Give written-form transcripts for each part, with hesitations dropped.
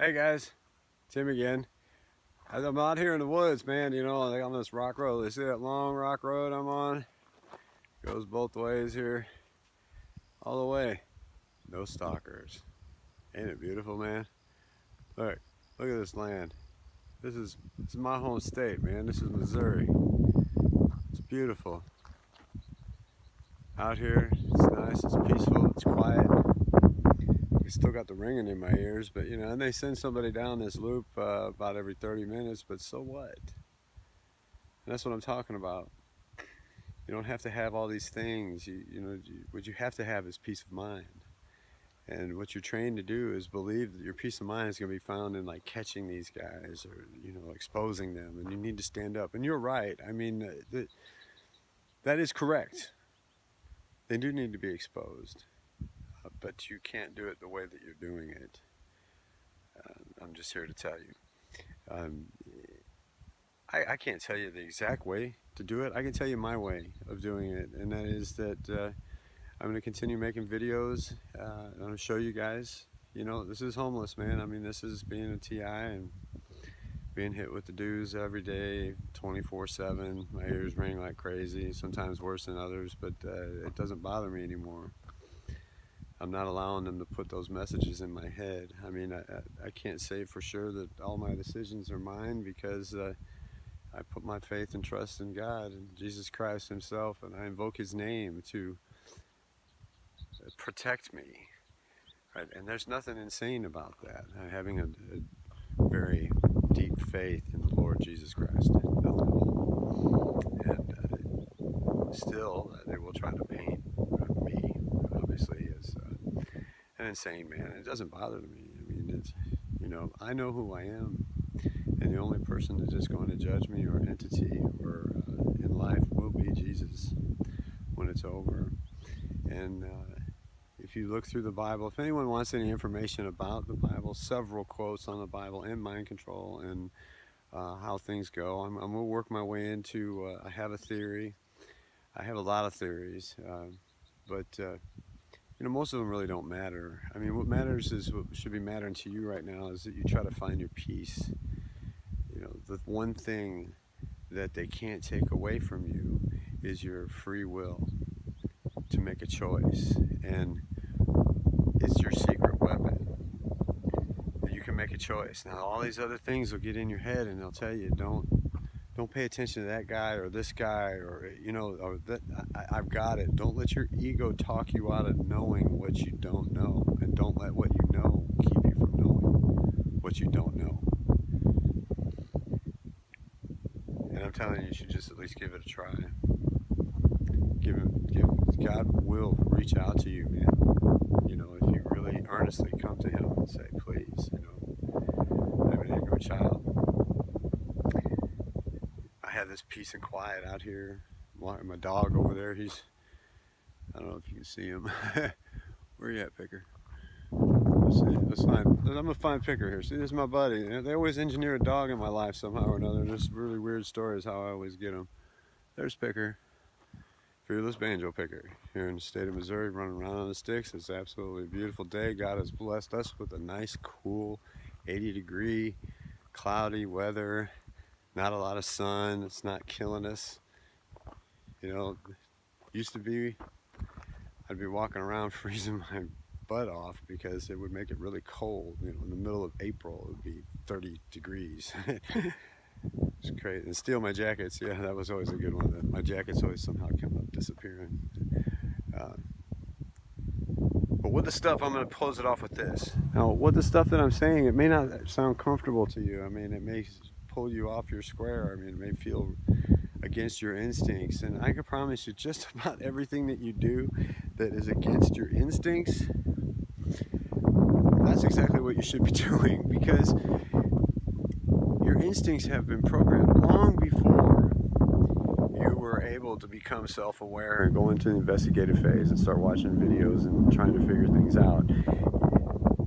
Hey guys, Tim again. As I'm out here in the woods, man, like on this rock road. You see that long rock road I'm on? Goes both ways here, all the way. No stalkers. Ain't it beautiful, man? Look at this land. This is my home state, man. This is Missouri. It's beautiful. Out here, it's nice, it's peaceful, it's quiet. I still got the ringing in my ears, but and they send somebody down this loop about every 30 minutes, but so what? And that's what I'm talking about. You don't have to have all these things. What you have to have is peace of mind. And what you're trained to do is believe that your peace of mind is going to be found in like catching these guys or exposing them. And you need to stand up. And you're right. I mean, that is correct. They do need to be exposed, but you can't do it the way that you're doing it. I'm just here to tell you. I can't tell you the exact way to do it. I can tell you my way of doing it, and that is that I'm going to continue making videos. I'm going to show you guys, this is homeless, man. I mean, this is being a TI and being hit with the dues every day, 24/7. My ears ring like crazy, sometimes worse than others, but it doesn't bother me anymore. I'm not allowing them to put those messages in my head. I mean, I can't say for sure that all my decisions are mine because I put my faith and trust in God and Jesus Christ himself, and I invoke his name to protect me. Right? And there's nothing insane about that. Having a very deep faith in the Lord Jesus Christ. Nothing at all. And still, they will try to paint me, obviously, as an insane man. It doesn't bother me. I mean, it's, I know who I am. And the only person that is going to judge me or entity or in life will be Jesus when it's over. And if you look through the Bible, if anyone wants any information about the Bible, several quotes on the Bible and mind control and how things go, I'm going to work my way into, I have a theory. I have a lot of theories, but most of them really don't matter. I mean, what matters is what should be mattering to you right now is that you try to find your peace. The one thing that they can't take away from you is your free will to make a choice, and it's your secret weapon. You can make a choice. Now, all these other things will get in your head, and they'll tell you, don't pay attention to that guy or this guy or or that. I've got it. Don't let your ego talk you out of knowing what you don't know, and don't let what you know keep you from knowing what you don't know. And I'm telling you, you should just at least give it a try. God will reach out to you, man. If you really earnestly come to him and say, please, I'm an ignorant child. I have this peace and quiet out here. My dog over there, I don't know if you can see him. Where you at, Picker? Let's see. I'm gonna find Picker here. See, this is my buddy. They always engineer a dog in my life somehow or another. Just really weird stories how I always get them. There's Picker. Fearless banjo picker here in the state of Missouri, running around on the sticks. It's absolutely a beautiful day. God has blessed us with a nice, cool, 80-degree, cloudy weather. Not a lot of sun. It's not killing us. Used to be, I'd be walking around freezing my butt off because it would make it really cold. In the middle of April, it would be 30 degrees. It's crazy. And steal my jackets, yeah, that was always a good one. My jackets always somehow come up disappearing. But with the stuff, I'm going to close it off with this. Now, with the stuff that I'm saying, it may not sound comfortable to you. I mean, it may pull you off your square. I mean, it may feel against your instincts. And I can promise you, just about everything that you do that is against your instincts, that's exactly what you should be doing, because your instincts have been programmed long before you were able to become self-aware and go into the investigative phase and start watching videos and trying to figure things out.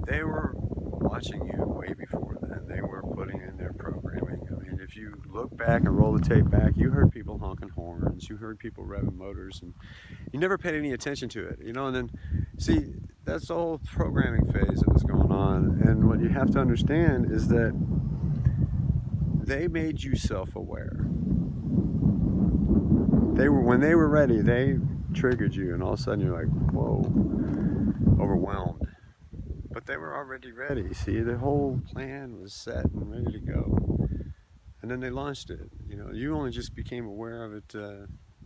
They were watching you way before then. They were putting in their programming. I mean, if you look back and roll the tape back, you heard people honking horns, you heard people revving motors, and you never paid any attention to it, And then, see, that's the whole programming phase that was going on. And what you have to understand is that they made you self-aware. When they were ready, they triggered you, and all of a sudden you're like, whoa, overwhelmed. But they were already ready. See, the whole plan was set and ready to go. And then they launched it. You only just became aware of it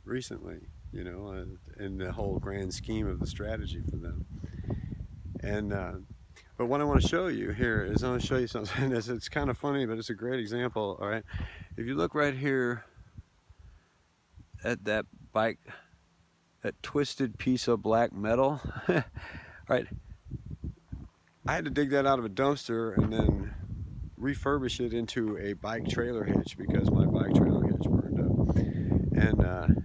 recently, in the whole grand scheme of the strategy for them. And but what I want to show you here is I want to show you something that's it's kind of funny, but it's a great example. All right, if you look right here at that bike, that twisted piece of black metal, right? I had to dig that out of a dumpster and then refurbish it into a bike trailer hitch because my bike trailer hitch burned up. And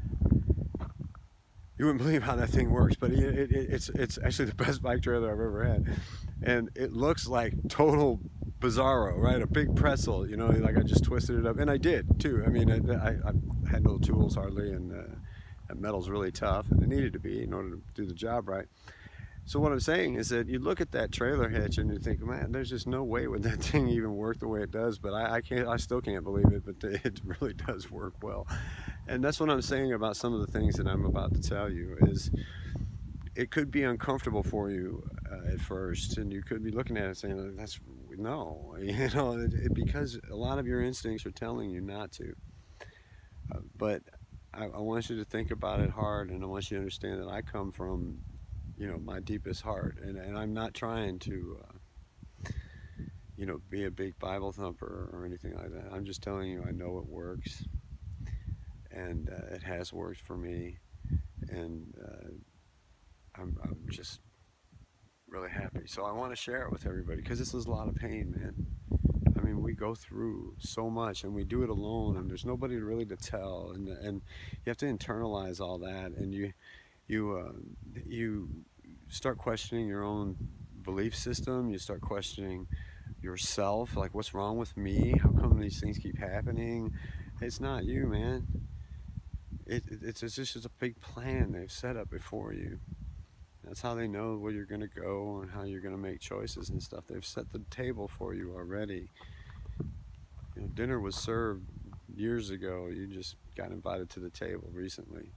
you wouldn't believe how that thing works, but it's actually the best bike trailer I've ever had. And it looks like total bizarro, right? A big pretzel, like I just twisted it up. And I did, too. I mean, I had no tools hardly, and that metal's really tough, and it needed to be in order to do the job right. So what I'm saying is that you look at that trailer hitch and you think, man, there's just no way would that thing even work the way it does. But I still can't believe it, but it really does work well. And that's what I'm saying about some of the things that I'm about to tell you is it could be uncomfortable for you at first, and you could be looking at it saying, that's no, because a lot of your instincts are telling you not to. But I want you to think about it hard, and I want you to understand that I come from my deepest heart, and I'm not trying to be a big Bible thumper or anything like that. I'm just telling you I know it works, and it has worked for me, and I'm just really happy. So I want to share it with everybody because this is a lot of pain, man. I mean, we go through so much, and we do it alone, and there's nobody really to tell, and you have to internalize all that, and you start questioning your own belief system. You start questioning yourself, like, what's wrong with me? How come these things keep happening? It's not you, man. It's just a big plan they've set up before you. That's how they know where you're going to go and how you're going to make choices and stuff. They've set the table for you already. Dinner was served years ago. You just got invited to the table recently.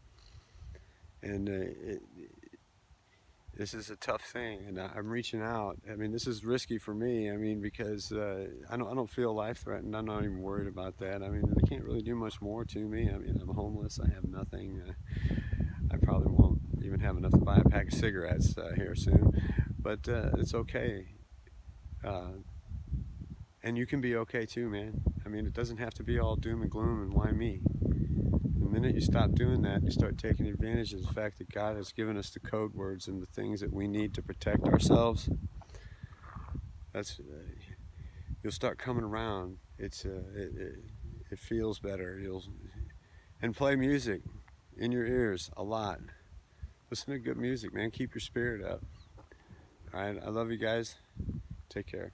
And this is a tough thing, and I'm reaching out. I mean, this is risky for me. I mean, because I don't feel life threatened. I'm not even worried about that. I mean, they can't really do much more to me. I mean, I'm homeless. I have nothing. I probably won't even have enough to buy a pack of cigarettes here soon, but it's okay. And you can be okay too, man. I mean, it doesn't have to be all doom and gloom and why me. The minute you stop doing that, you start taking advantage of the fact that God has given us the code words and the things that we need to protect ourselves. That's you'll start coming around. It feels better. And play music in your ears a lot. Listen to good music, man. Keep your spirit up. All right, I love you guys. Take care.